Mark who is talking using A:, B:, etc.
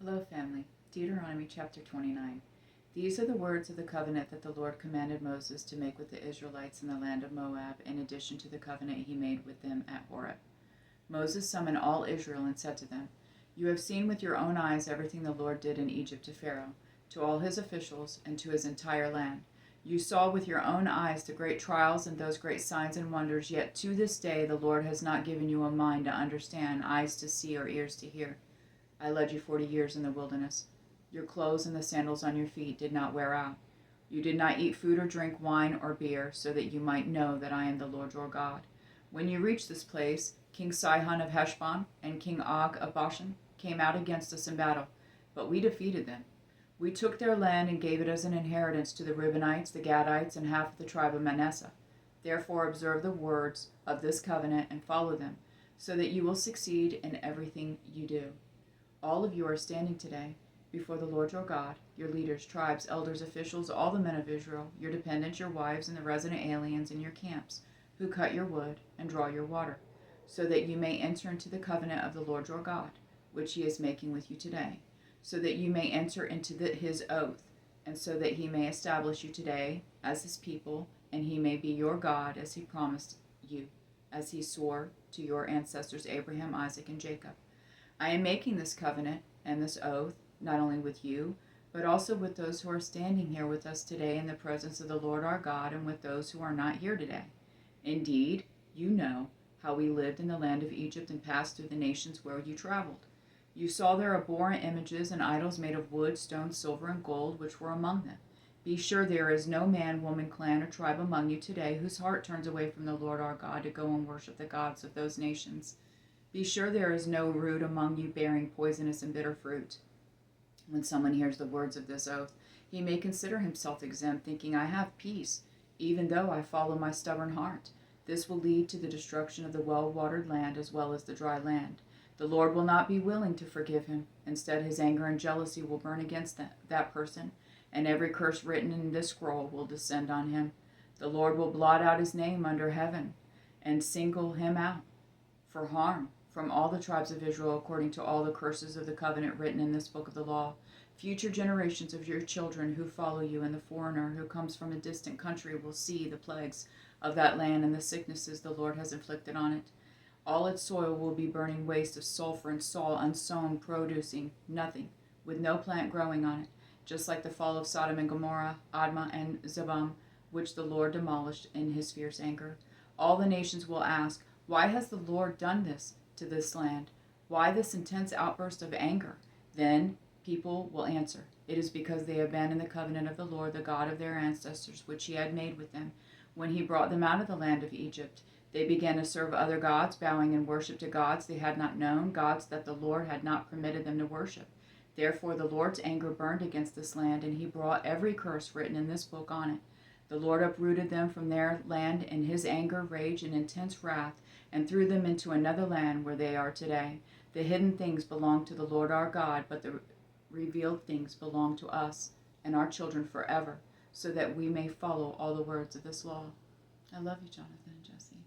A: Hello, family. Deuteronomy chapter 29. These are the words of the covenant that the Lord commanded Moses to make with the Israelites in the land of Moab, in addition to the covenant he made with them at Horeb. Moses summoned all Israel and said to them, "You have seen with your own eyes everything the Lord did in Egypt to Pharaoh, to all his officials, and to his entire land. You saw with your own eyes the great trials and those great signs and wonders, yet to this day the Lord has not given you a mind to understand, eyes to see, or ears to hear. I led you 40 years in the wilderness. Your clothes and the sandals on your feet did not wear out. You did not eat food or drink wine or beer, so that you might know that I am the Lord your God. When you reached this place, King Sihon of Heshbon and King Og of Bashan came out against us in battle, but we defeated them. We took their land and gave it as an inheritance to the Reubenites, the Gadites, and half of the tribe of Manasseh. Therefore observe the words of this covenant and follow them, so that you will succeed in everything you do. All of you are standing today before the Lord your God, your leaders, tribes, elders, officials, all the men of Israel, your dependents, your wives, and the resident aliens in your camps, who cut your wood and draw your water, so that you may enter into the covenant of the Lord your God, which he is making with you today, so that you may enter into his oath, and so that he may establish you today as his people, and he may be your God as he promised you, as he swore to your ancestors Abraham, Isaac, and Jacob. I am making this covenant and this oath not only with you, but also with those who are standing here with us today in the presence of the Lord our God, and with those who are not here today. Indeed, you know how we lived in the land of Egypt and passed through the nations where you traveled. You saw their abhorrent images and idols made of wood, stone, silver, and gold, which were among them. Be sure there is no man, woman, clan, or tribe among you today whose heart turns away from the Lord our God to go and worship the gods of those nations. Be sure there is no root among you bearing poisonous and bitter fruit. When someone hears the words of this oath, he may consider himself exempt, thinking, I have peace, even though I follow my stubborn heart. This will lead to the destruction of the well-watered land as well as the dry land. The Lord will not be willing to forgive him. Instead, his anger and jealousy will burn against that person, and every curse written in this scroll will descend on him. The Lord will blot out his name under heaven and single him out for harm from all the tribes of Israel, according to all the curses of the covenant written in this book of the law. Future generations of your children who follow you, and the foreigner who comes from a distant country, will see the plagues of that land and the sicknesses the Lord has inflicted on it. All its soil will be burning waste of sulfur and salt, unsown, producing nothing, with no plant growing on it, just like the fall of Sodom and Gomorrah, Admah and Zebam, which the Lord demolished in his fierce anger. All the nations will ask, why has the Lord done this to this land? Why this intense outburst of anger? Then people will answer, it is because they abandoned the covenant of the Lord, the God of their ancestors, which he had made with them when he brought them out of the land of Egypt. They began to serve other gods, bowing in worship to gods they had not known, gods that the Lord had not permitted them to worship. Therefore the Lord's anger burned against this land, and he brought every curse written in this book on it. The Lord uprooted them from their land in his anger, rage, and intense wrath, and threw them into another land where they are today. The hidden things belong to the Lord our God, but the revealed things belong to us and our children forever, so that we may follow all the words of this law. I love you, Jonathan and Jesse.